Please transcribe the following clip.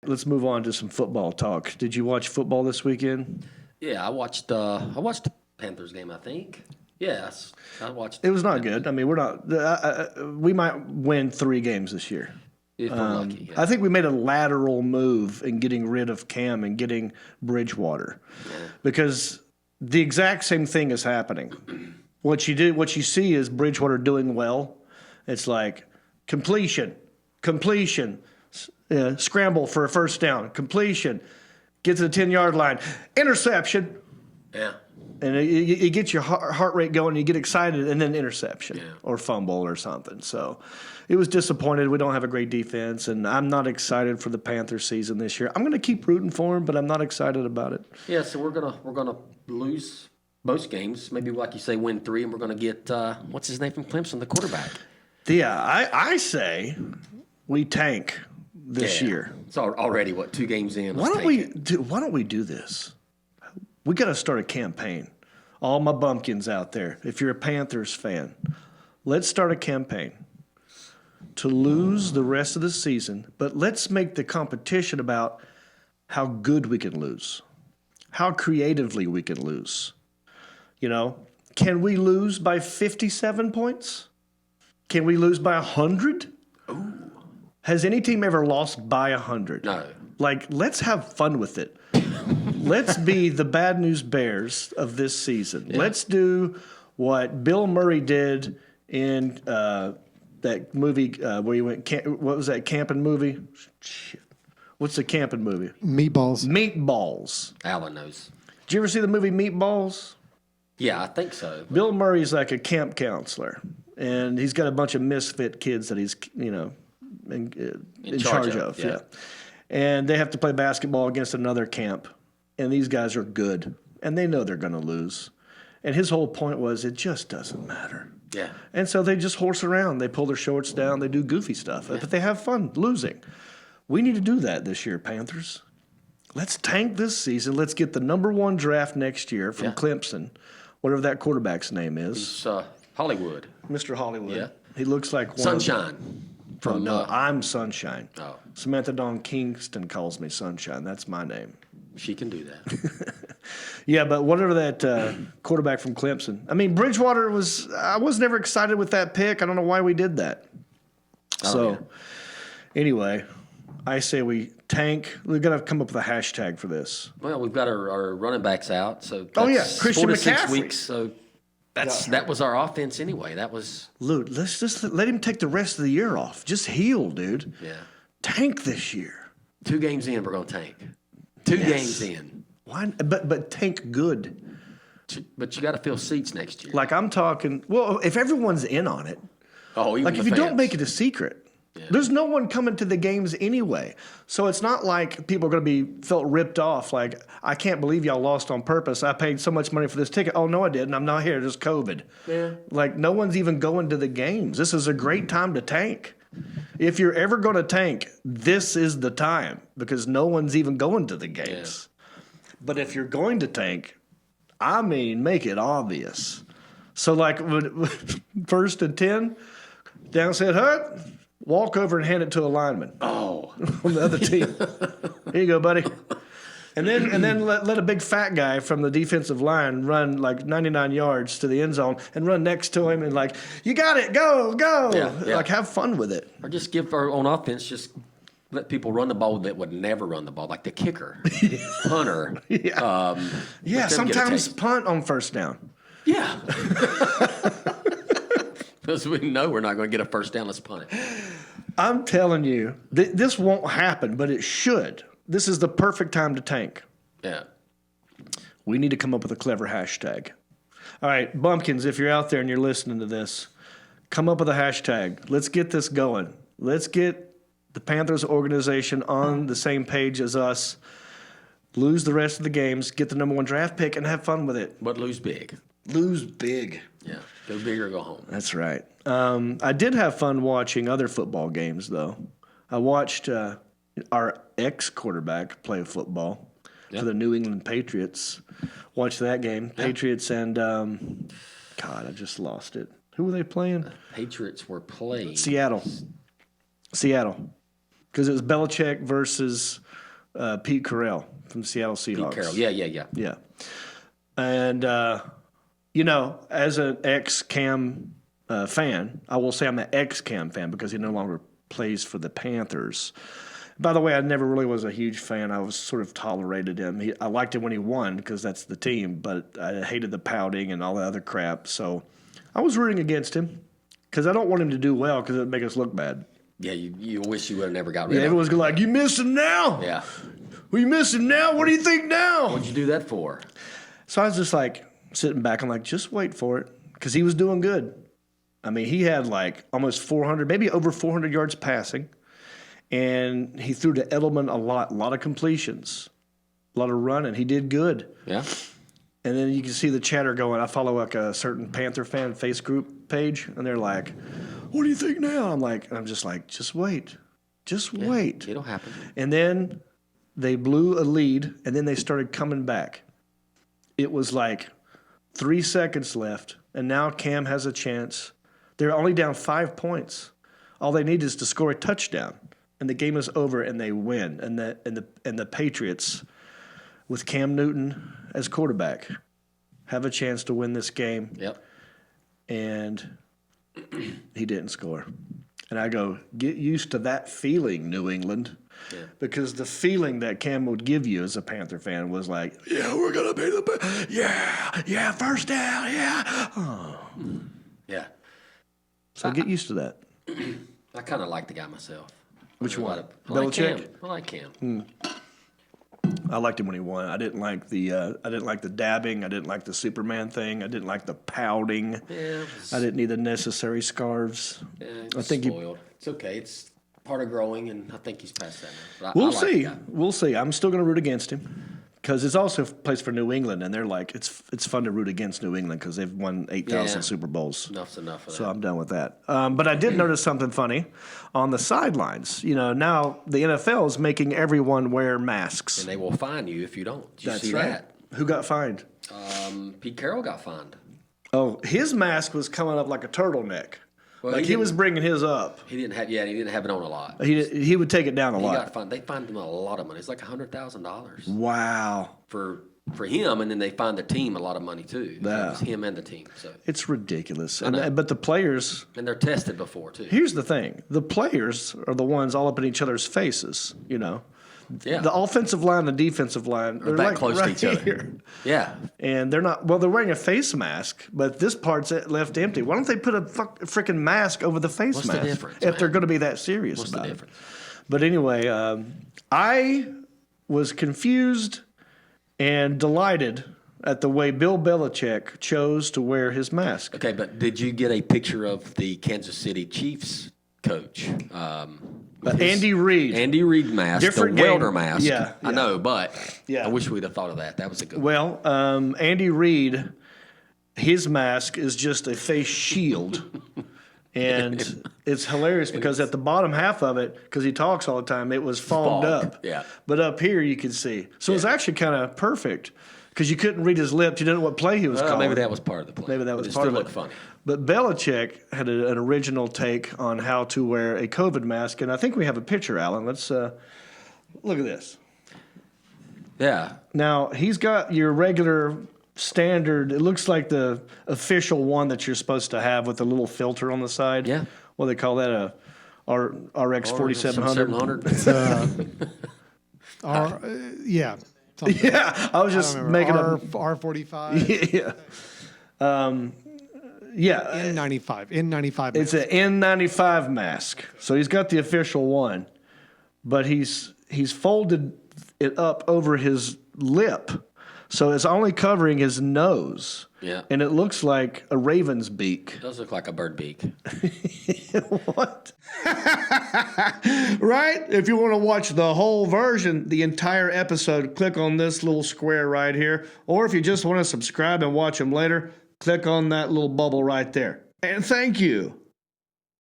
Let's move on to some football talk. Did you watch football this weekend? Yeah, I watched the Panthers game, I think. Yes, I watched. It was not good. I mean, we're not. We might win 3 games this year. If we're lucky. Yeah. I think we made a lateral move in getting rid of Cam and getting Bridgewater, because the exact same thing is happening. What you see is Bridgewater doing well. It's like completion, scramble for a first down, completion, get to the 10-yard line, interception. Yeah. And it gets your heart rate going, you get excited, and then interception or fumble or something. So it was disappointed. We don't have a great defense, and I'm not excited for the Panthers season this year. I'm going to keep rooting for them, but I'm not excited about it. Yeah, so we're gonna lose most games. Maybe, like you say, win 3, and we're going to get, what's his name from Clemson, the quarterback. Yeah, I say we tank this year. It's already, 2 games in? Why don't we do this? We got to start a campaign. All my bumpkins out there, if you're a Panthers fan, let's start a campaign to lose the rest of the season, but let's make the competition about how good we can lose, how creatively we can lose. You know, can we lose by 57 points? Can we lose by 100? Ooh. Has any team ever lost by 100? No. Like, let's have fun with it. Let's be the Bad News Bears of this season. Yeah. Let's do what Bill Murray did in that movie where he went. What was that camping movie? Shit. What's the camping movie? Meatballs. Alan knows. Did you ever see the movie Meatballs? Yeah, I think so. Bill Murray's like a camp counselor, and he's got a bunch of misfit kids that he's in charge of. Yeah. And they have to play basketball against another camp. And these guys are good. And they know they're going to lose. And his whole point was it just doesn't matter. Yeah. And so they just horse around. They pull their shorts down. They do goofy stuff. Yeah. But they have fun losing. We need to do that this year, Panthers. Let's tank this season. Let's get the number 1 draft next year from Clemson, whatever that quarterback's name is. It's Hollywood. Mr. Hollywood. Yeah. He looks like one Sunshine. No, I'm Sunshine. Oh. Samantha Dawn Kingston calls me Sunshine. That's my name. She can do that. Yeah, but whatever that quarterback from Clemson. I mean, Bridgewater I was never excited with that pick. I don't know why we did that. Anyway, I say we tank. We've got to come up with a hashtag for this. Well, we've got our running backs out. So Christian 4 to McCaffrey. 6 weeks. So that was our offense anyway. That was. Luke, let's just let him take the rest of the year off. Just heal, dude. Yeah. Tank this year. 2 games in, we're going to tank. 2 games in. Why? But tank good. But you got to fill seats next year. Like I'm talking. Well, if everyone's in on it. Oh, even like if you fans. don't make it a secret, there's no one coming to the games anyway. So it's not like people are going to be felt ripped off. Like I can't believe y'all lost on purpose. I paid so much money for this ticket. Oh no, I didn't. I'm not here. Just COVID. Yeah. Like no one's even going to the games. This is a great time to tank. If you're ever going to tank, this is the time because no one's even going to the games. Yeah. But if you're going to tank, I mean, make it obvious. So like first and 10, down said Hut, walk over and hand it to a lineman. Oh, on the other team. Here you go, buddy. And then let a big fat guy from the defensive line run like 99 yards to the end zone and run next to him and like, you got it, go. Yeah. Like have fun with it. Or just give our own offense, just let people run the ball that would never run the ball, like the kicker, punter. Yeah, sometimes punt on first down. Yeah. Because we know we're not going to get a first down, let's punt it. I'm telling you, this won't happen, but it should. This is the perfect time to tank. Yeah. We need to come up with a clever hashtag. All right, Bumpkins, if you're out there and you're listening to this, come up with a hashtag. Let's get this going. Let's get the Panthers organization on the same page as us. Lose the rest of the games, get the number 1 draft pick, and have fun with it. But lose big. Lose big. Yeah. Go big or go home. That's right. I did have fun watching other football games, though. I watched our ex-quarterback play football for the New England Patriots. Watched that game. Yeah. Patriots and, God, I just lost it. Who were they playing? The Patriots were playing. Seattle. because it was Belichick versus Pete Carroll from Seattle Seahawks. Pete Carroll. Yeah. Yeah. And, as an ex-Cam fan, I will say I'm an ex-Cam fan because he no longer plays for the Panthers. By the way, I never really was a huge fan. I was sort of tolerated him. I liked him when he won because that's the team, but I hated the pouting and all the other crap. So I was rooting against him because I don't want him to do well because it would make us look bad. Yeah, you wish you would have never got rid of him. Everyone's like, you miss him now? Yeah. Well, you miss him now? What do you think now? What'd you do that for? So I was just like sitting back. I'm like, just wait for it because he was doing good. I mean, he had like almost 400, maybe over 400 yards passing. And he threw to Edelman a lot of completions, a lot of running. He did good. Yeah. And then you can see the chatter going. I follow like a certain Panther fan face group page, and they're like, what do you think now? I'm just like, just wait. Just wait. It'll happen. And then they blew a lead, and then they started coming back. It was like 3 seconds left, and now Cam has a chance. They're only down 5 points. All they need is to score a touchdown. And the game is over, and they win. And the Patriots, with Cam Newton as quarterback, have a chance to win this game. Yep. And he didn't score. And I go, get used to that feeling, New England. Yeah. Because the feeling that Cam would give you as a Panther fan was like, yeah, we're going to beat the yeah, first down, yeah. Oh. Yeah. So get used to that. I kind of like the guy myself. Which one? Belichick? I like Cam. I liked him when he won. I didn't like the dabbing. I didn't like the Superman thing. I didn't like the pouting. Yeah, I didn't need the necessary scarves. Yeah, I think spoiled. It's okay. It's part of growing, and I think he's past that now. We'll see. We'll see. I'm still going to root against him because it's also a place for New England, and they're like it's fun to root against New England because they've won 8,000 Super Bowls. Enough's enough of that. So I'm done with that. But I did notice something funny on the sidelines. Now the NFL is making everyone wear masks. And they will fine you if you don't. Did you see right. that? Who got fined? Pete Carroll got fined. Oh, his mask was coming up like a turtleneck. Well, like he was bringing his up. He didn't have it on a lot. He would take it down a lot. He got fined. They fined him a lot of money. It's like $100,000. Wow. For him, and then they fined the team a lot of money too. Yeah. It was him and the team. So it's ridiculous. But the players, and they're tested before too. Here's the thing: the players are the ones all up in each other's faces. Yeah. The offensive line, the defensive line, they're that like close right to each here. other. Yeah. And they're not. Well, they're wearing a face mask, but this part's left empty. Why don't they put a freaking mask over the face What's mask the difference, if they're going to be that serious What's about the it? difference? But anyway, I was confused and delighted at the way Bill Belichick chose to wear his mask. Okay, but did you get a picture of the Kansas City Chiefs coach? Andy Reid. Andy Reid mask, Different the game. welder mask. Yeah. I know, but Yeah. I wish we'd have thought of that. That was a good one. Well, Andy Reid, his mask is just a face shield. And it's hilarious because at the bottom half of it, because he talks all the time, it was fogged up. Yeah. But up here you could see. So it was actually kind of perfect because you couldn't read his lips. You didn't know what play he was calling. Maybe that was part of the play. Maybe that was it part still of it. looked funny. But Belichick had an original take on how to wear a COVID mask. And I think we have a picture, Alan. Let's look at this. Yeah. Now, he's got your regular standard, it looks like the official one that you're supposed to have with a little filter on the side. Yeah. What do they call that? RX 4700? Yeah. Yeah, I was just making up. R45. Yeah. N95. N95. It's an N95 mask. So he's got the official one, but he's folded it up over his lip. So it's only covering his nose. Yeah. And it looks like a raven's beak. It does look like a bird beak. What? Right? If you want to watch the whole version, the entire episode, click on this little square right here. Or if you just want to subscribe and watch them later, click on that little bubble right there. And thank you.